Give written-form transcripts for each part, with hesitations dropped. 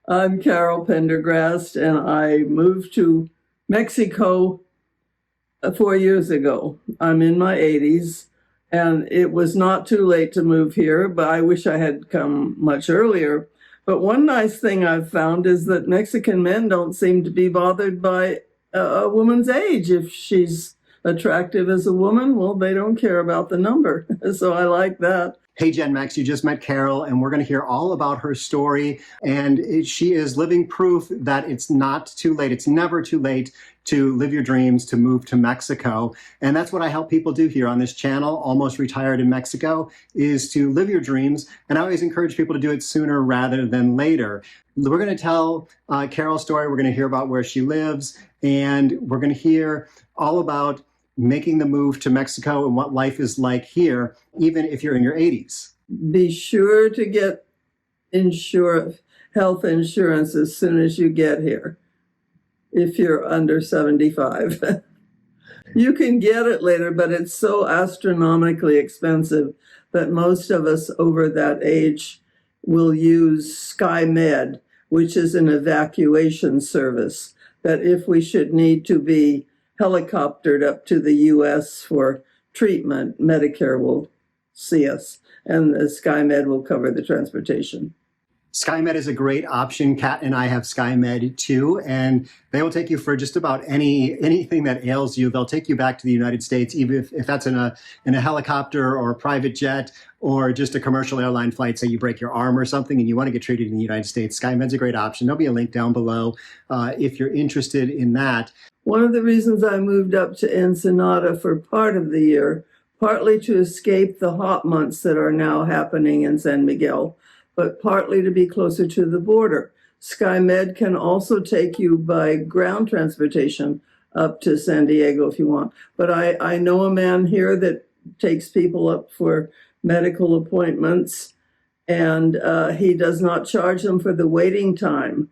I'm Carol Pendergrast, and I moved to Mexico 4 years ago. I'm in my 80s, and it was not too late to move here, but I wish I had come much earlier. But one nice thing I've found is that Mexican men don't seem to be bothered by a woman's age. If she's attractive as a woman, well, they don't care about the number. So I like that. Hey, Gen Max, you just met Carol, and we're going to hear all about her story. And she is living proof that it's not too late. It's never too late to live your dreams, to move to Mexico. And that's what I help people do here on this channel, Almost Retired in Mexico, is to live your dreams. And I always encourage people to do it sooner rather than later. We're going to tell Carol's story. We're going to hear about where she lives, and we're going to hear all about making the move to Mexico and what life is like here, even if you're in your 80s. Be sure to get health insurance as soon as you get here, if you're under 75. You can get it later, but it's so astronomically expensive that most of us over that age will use SkyMed, which is an evacuation service, that if we should need to be helicoptered up to the U.S. for treatment, Medicare will see us, and the SkyMed will cover the transportation. SkyMed is a great option. Kat and I have SkyMed too, and they will take you for just about anything that ails you. They'll take you back to the United States, even if that's in a helicopter or a private jet or just a commercial airline flight. Say you break your arm or something and you want to get treated in the United States. SkyMed's a great option. There'll be a link down below if you're interested in that. One of the reasons I moved up to Ensenada for part of the year, partly to escape the hot months that are now happening in San Miguel, but partly to be closer to the border. SkyMed can also take you by ground transportation up to San Diego if you want. But I know a man here that takes people up for medical appointments, and he does not charge them for the waiting time.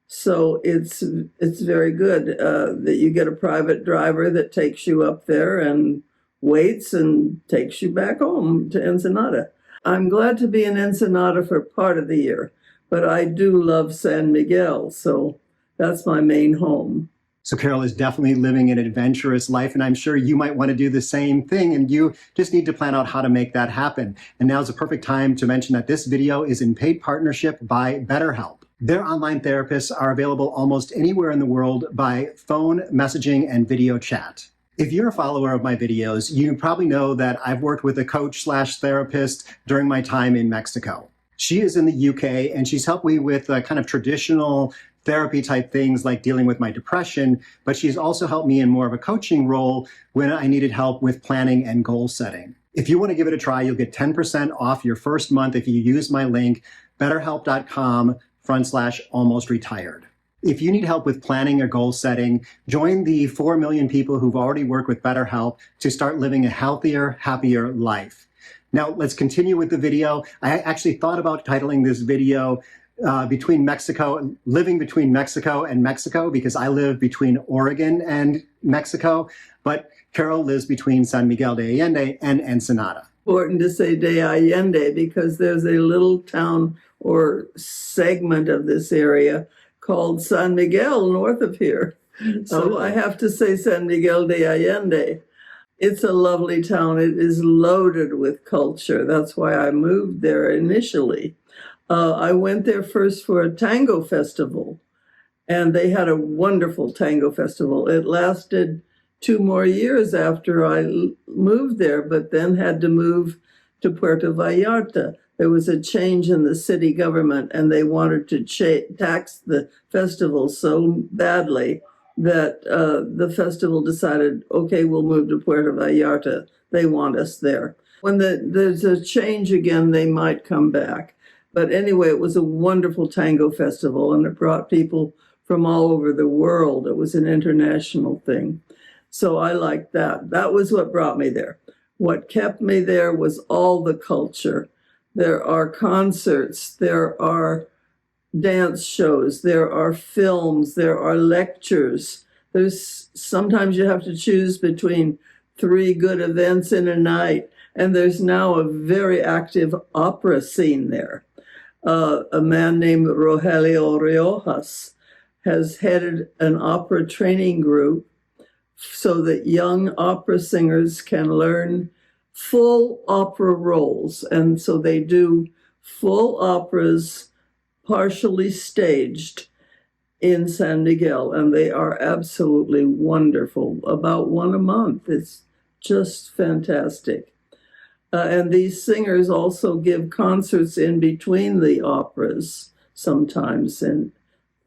So it's very good that you get a private driver that takes you up there and waits and takes you back home to Ensenada. I'm glad to be in Ensenada for part of the year, but I do love San Miguel, so that's my main home. So Carol is definitely living an adventurous life, and I'm sure you might want to do the same thing, and you just need to plan out how to make that happen. And now is a perfect time to mention that this video is in paid partnership by BetterHelp. Their online therapists are available almost anywhere in the world by phone, messaging, and video chat. If you're a follower of my videos, you probably know that I've worked with a coach/therapist during my time in Mexico. She is in the UK, and she's helped me with kind of traditional therapy type things like dealing with my depression, but she's also helped me in more of a coaching role when I needed help with planning and goal setting. If you want to give it a try, you'll get 10% off your first month if you use my link, betterhelp.com/almostretired. If you need help with planning or goal setting, join the 4 million people who've already worked with BetterHelp to start living a healthier, happier life. Now, let's continue with the video. I actually thought about titling this video living between Mexico and Mexico, because I live between Oregon and Mexico, but Carol lives between San Miguel de Allende and Ensenada. Important to say de Allende because there's a little town or segment of this area called San Miguel north of here. So I have to say San Miguel de Allende. It's a lovely town. It is loaded with culture. That's why I moved there initially. I went there first for a tango festival, and they had a wonderful tango festival. It lasted 2 more years after I moved there, but then had to move to Puerto Vallarta. There was a change in the city government, and they wanted to tax the festival so badly that the festival decided, okay, we'll move to Puerto Vallarta. They want us there. When there's a change again, they might come back. But anyway, it was a wonderful tango festival, and it brought people from all over the world. It was an international thing. So I liked that. That was what brought me there. What kept me there was all the culture. There are concerts, there are dance shows, there are films, there are lectures. Sometimes you have to choose between 3 good events in a night, and there's now a very active opera scene there. A man named Rogelio Riojas has headed an opera training group so that young opera singers can learn full opera roles. And so they do full operas, partially staged, in San Miguel, and they are absolutely wonderful. About one a month. It's just fantastic. And these singers also give concerts in between the operas sometimes,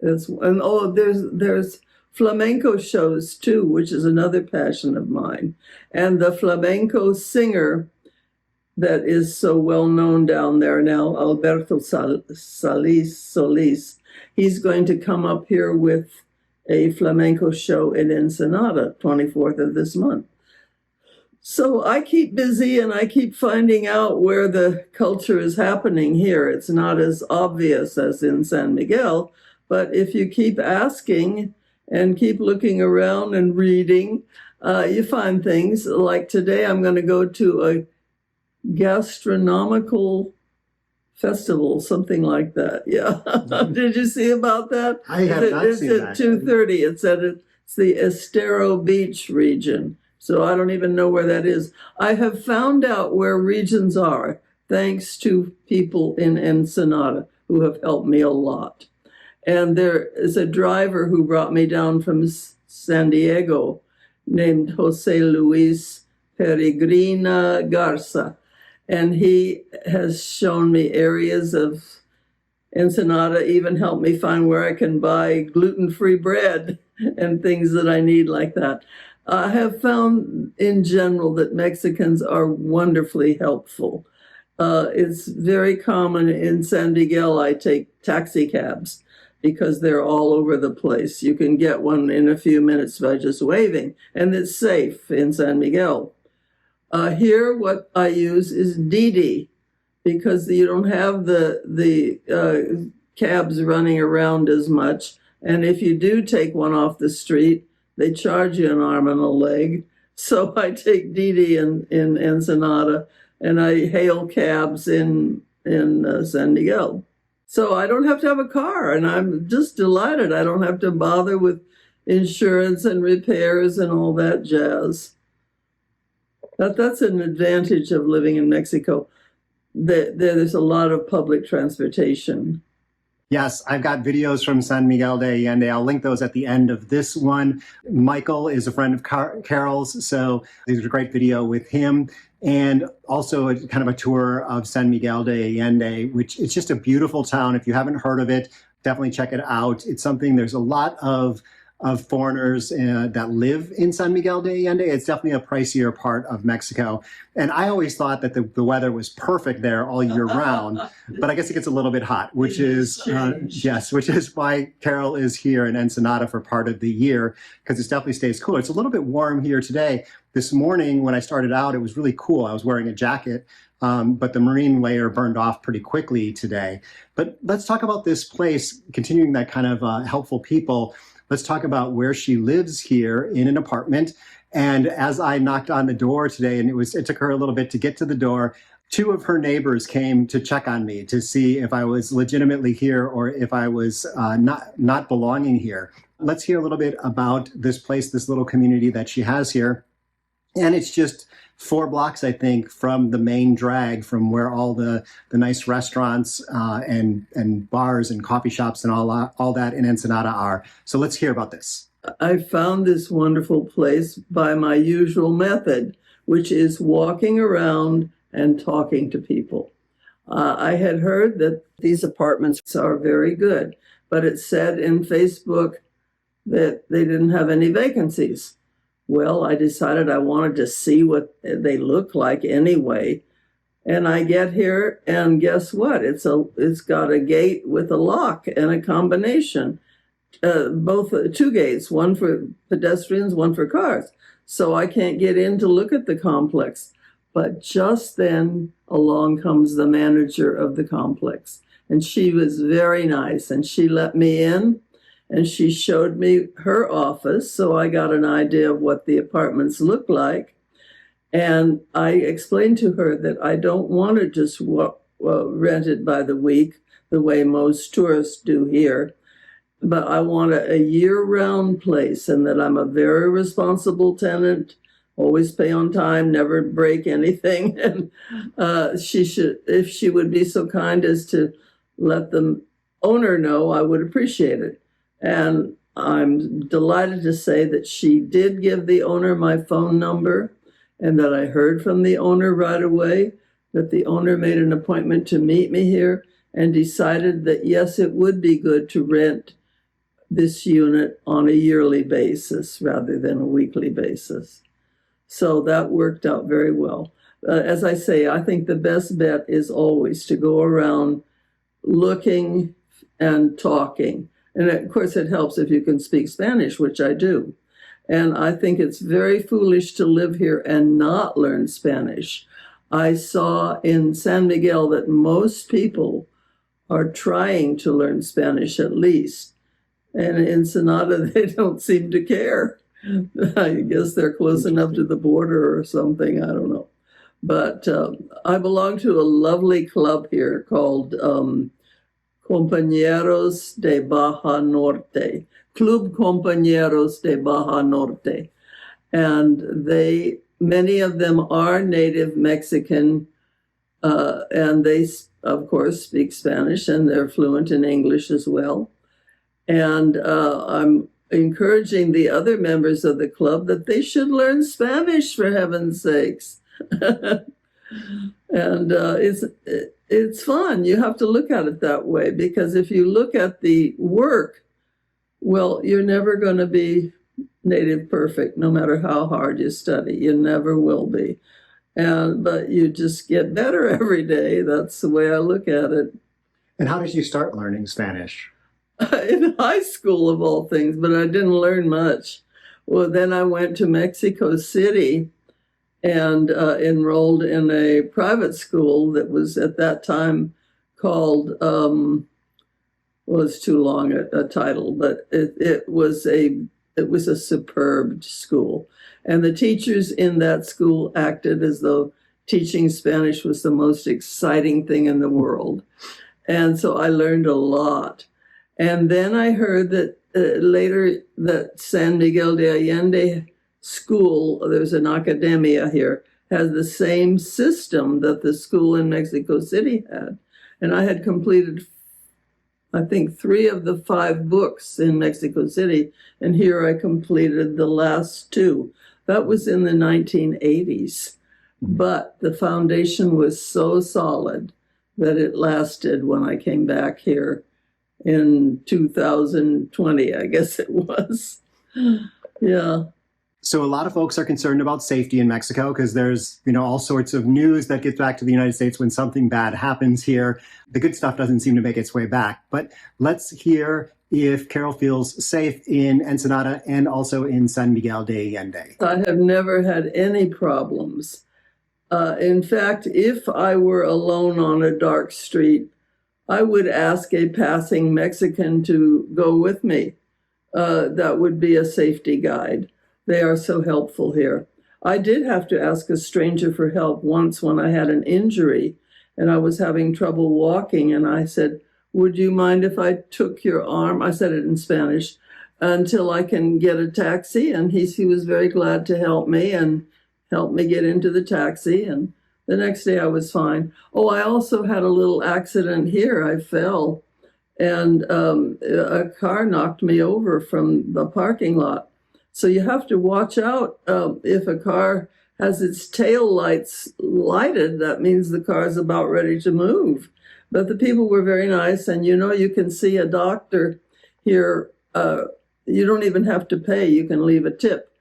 there's flamenco shows too, which is another passion of mine. And the flamenco singer that is so well known down there now, Alberto Solis, he's going to come up here with a flamenco show in Ensenada, 24th of this month. So I keep busy and I keep finding out where the culture is happening here. It's not as obvious as in San Miguel, but if you keep asking and keep looking around and reading, you find things. Like today, I'm going to go to a gastronomical festival, something like that. Yeah. Did you see about that? I have not seen that. It's at 2:30. It's the Estero Beach region. So I don't even know where that is. I have found out where regions are thanks to people in Ensenada who have helped me a lot. And there is a driver who brought me down from San Diego named Jose Luis Peregrina Garza. And he has shown me areas of Ensenada, even helped me find where I can buy gluten-free bread and things that I need like that. I have found in general that Mexicans are wonderfully helpful. It's very common in San Miguel. I take taxi cabs because they're all over the place. You can get one in a few minutes by just waving, and it's safe in San Miguel. Here, what I use is Didi because you don't have the cabs running around as much. And if you do take one off the street, they charge you an arm and a leg. So I take Didi in Ensenada, and I hail cabs in San Miguel. So I don't have to have a car, and I'm just delighted. I don't have to bother with insurance and repairs and all that jazz. That's an advantage of living in Mexico. There's a lot of public transportation. Yes, I've got videos from San Miguel de Allende. I'll link those at the end of this one. Michael is a friend of Carol's, so there's a great video with him. And also kind of a tour of San Miguel de Allende, which it's just a beautiful town. If you haven't heard of it, definitely check it out. It's something, there's a lot of foreigners that live in San Miguel de Allende. It's definitely a pricier part of Mexico. And I always thought that the weather was perfect there all year round, but I guess it gets a little bit hot, which is why Carol is here in Ensenada for part of the year, because it definitely stays cooler. It's a little bit warm here today. This morning when I started out, it was really cool. I was wearing a jacket, but the marine layer burned off pretty quickly today. But let's talk about this place, continuing that kind of helpful people. Let's talk about where she lives here in an apartment. And as I knocked on the door today, and it took her a little bit to get to the door, two of her neighbors came to check on me to see if I was legitimately here or if I was not belonging here. Let's hear a little bit about this place, this little community that she has here. And it's just 4 blocks, I think, from the main drag, from where all the nice restaurants and bars and coffee shops and all that in Ensenada are. So let's hear about this. I found this wonderful place by my usual method, which is walking around and talking to people. I had heard that these apartments are very good, but it said in Facebook that they didn't have any vacancies. Well, I decided I wanted to see what they look like anyway. And I get here, and guess what? It's got a gate with a lock and a combination. Both 2 gates, one for pedestrians, one for cars. So I can't get in to look at the complex. But just then along comes the manager of the complex. And she was very nice, and she let me in. And she showed me her office, so I got an idea of what the apartments look like. And I explained to her that I don't want to just rent it by the week, the way most tourists do here. But I want a year-round place, and that I'm a very responsible tenant, always pay on time, never break anything. And she should, if she would be so kind as to let the owner know, I would appreciate it. And I'm delighted to say that she did give the owner my phone number, and that I heard from the owner right away, that the owner made an appointment to meet me here and decided that, yes, it would be good to rent this unit on a yearly basis rather than a weekly basis. So that worked out very well. As I say, I think the best bet is always to go around looking and talking. And of course, it helps if you can speak Spanish, which I do. And I think it's very foolish to live here and not learn Spanish. I saw in San Miguel that most people are trying to learn Spanish at least. And in Ensenada, they don't seem to care. I guess they're close enough to the border or something. I don't know. But I belong to a lovely club here called Compañeros de Baja Norte, Club Compañeros de Baja Norte. And many of them are native Mexican, and they, of course, speak Spanish, and they're fluent in English as well. And I'm encouraging the other members of the club that they should learn Spanish, for heaven's sakes. And it's fun. You have to look at it that way, because if you look at the work, well, you're never going to be native perfect, no matter how hard you study. You never will be. But you just get better every day. That's the way I look at it. And how did you start learning Spanish? In high school, of all things, but I didn't learn much. Well, then I went to Mexico City and enrolled in a private school that was at that time called, well, it's too long a title, but it was a superb school. And the teachers in that school acted as though teaching Spanish was the most exciting thing in the world. And so I learned a lot. And then I heard that later that San Miguel de Allende school, there's an academia here, has the same system that the school in Mexico City had. And I had completed, I think, 3 of the 5 books in Mexico City, and here I completed the last 2. That was in the 1980s. But the foundation was so solid that it lasted when I came back here in 2020, I guess it was. Yeah. So a lot of folks are concerned about safety in Mexico because there's, all sorts of news that gets back to the United States when something bad happens here. The good stuff doesn't seem to make its way back. But let's hear if Carol feels safe in Ensenada and also in San Miguel de Allende. I have never had any problems. In fact, if I were alone on a dark street, I would ask a passing Mexican to go with me. That would be a safety guide. They are so helpful here. I did have to ask a stranger for help once when I had an injury and I was having trouble walking. And I said, "Would you mind if I took your arm?" I said it in Spanish, "until I can get a taxi." And he was very glad to help me and helped me get into the taxi. And the next day I was fine. Oh, I also had a little accident here. I fell and a car knocked me over from the parking lot. So you have to watch out. If a car has its tail lights lighted, that means the car's about ready to move. But the people were very nice. And you can see a doctor here. You don't even have to pay. You can leave a tip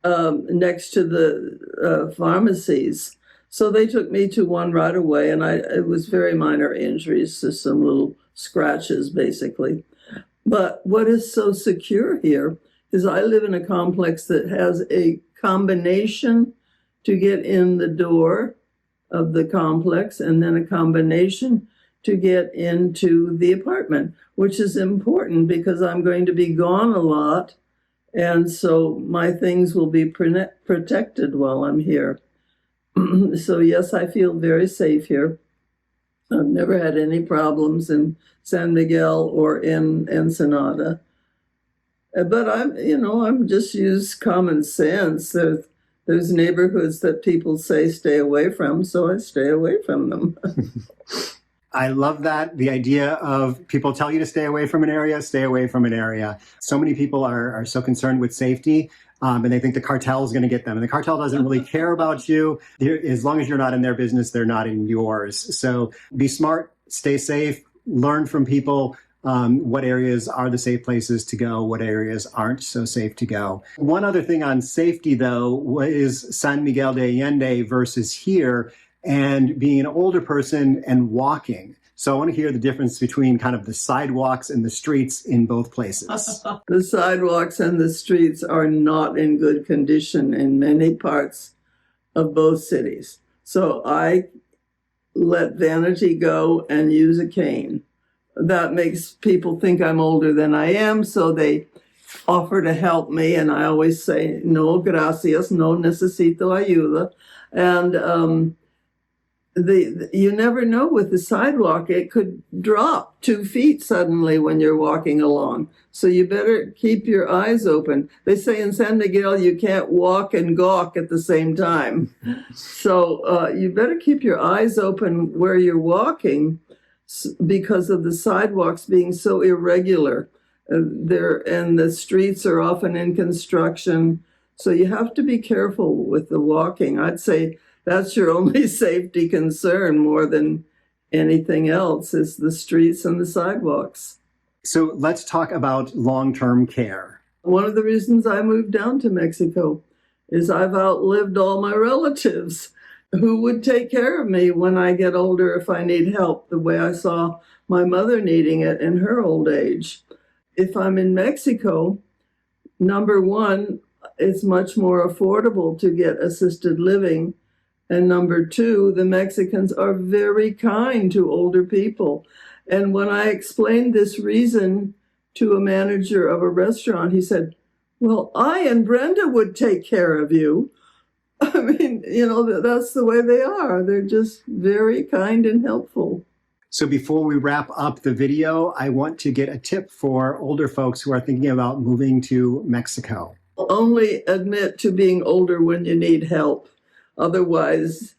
next to the pharmacies. So they took me to one right away, and it was very minor injuries, just some little scratches, basically. But what is so secure here is I live in a complex that has a combination to get in the door of the complex, and then a combination to get into the apartment, which is important because I'm going to be gone a lot, and so my things will be protected while I'm here. So yes, I feel very safe here. I've never had any problems in San Miguel or in Ensenada. But I'm just use common sense. There's neighborhoods that people say stay away from, so I stay away from them. I love that. The idea of people tell you to stay away from an area, stay away from an area. So many people are so concerned with safety, and they think the cartel is going to get them. And the cartel doesn't really care about you. As long as you're not in their business, they're not in yours. So be smart, stay safe, learn from people. What areas are the safe places to go? What areas aren't so safe to go? One other thing on safety, though, is San Miguel de Allende versus here, and being an older person and walking. So I want to hear the difference between kind of the sidewalks and the streets in both places. The sidewalks and the streets are not in good condition in many parts of both cities. So I let vanity go and use a cane. That makes people think I'm older than I am, so they offer to help me, and I always say, no, gracias, no necesito ayuda. And you never know with the sidewalk, it could drop 2 feet suddenly when you're walking along. So you better keep your eyes open. They say in San Miguel, you can't walk and gawk at the same time. So you better keep your eyes open where you're walking because of the sidewalks being so irregular. And the streets are often in construction. So you have to be careful with the walking. I'd say that's your only safety concern more than anything else is the streets and the sidewalks. So let's talk about long-term care. One of the reasons I moved down to Mexico is I've outlived all my relatives. Who would take care of me when I get older if I need help, the way I saw my mother needing it in her old age? If I'm in Mexico, number one, it's much more affordable to get assisted living. And number two, the Mexicans are very kind to older people. And when I explained this reason to a manager of a restaurant, he said, well, I and Brenda would take care of you. I mean, that's the way they are. They're just very kind and helpful. So before we wrap up the video, I want to get a tip for older folks who are thinking about moving to Mexico. Only admit to being older when you need help. Otherwise,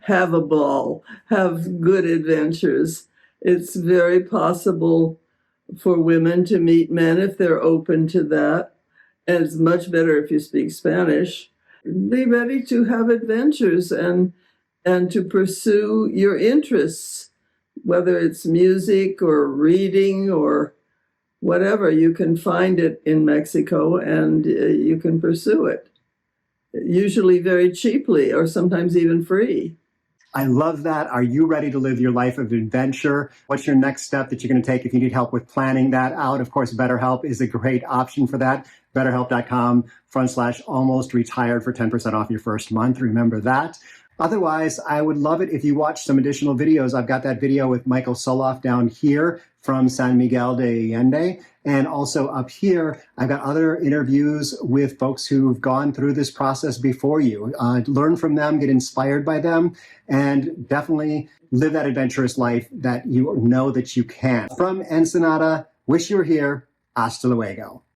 have a ball, have good adventures. It's very possible for women to meet men if they're open to that. And it's much better if you speak Spanish. Be ready to have adventures and to pursue your interests, whether it's music or reading or whatever. You can find it in Mexico and you can pursue it, usually very cheaply or sometimes even free. I love that. Are you ready to live your life of adventure? What's your next step that you're going to take if you need help with planning that out? Of course, BetterHelp is a great option for that. BetterHelp.com/almost retired for 10% off your first month. Remember that. Otherwise, I would love it if you watch some additional videos. I've got that video with Michael Soloff down here from San Miguel de Allende. And also up here, I've got other interviews with folks who've gone through this process before you. Learn from them, get inspired by them, and definitely live that adventurous life that you know that you can. From Ensenada, wish you were here. Hasta luego.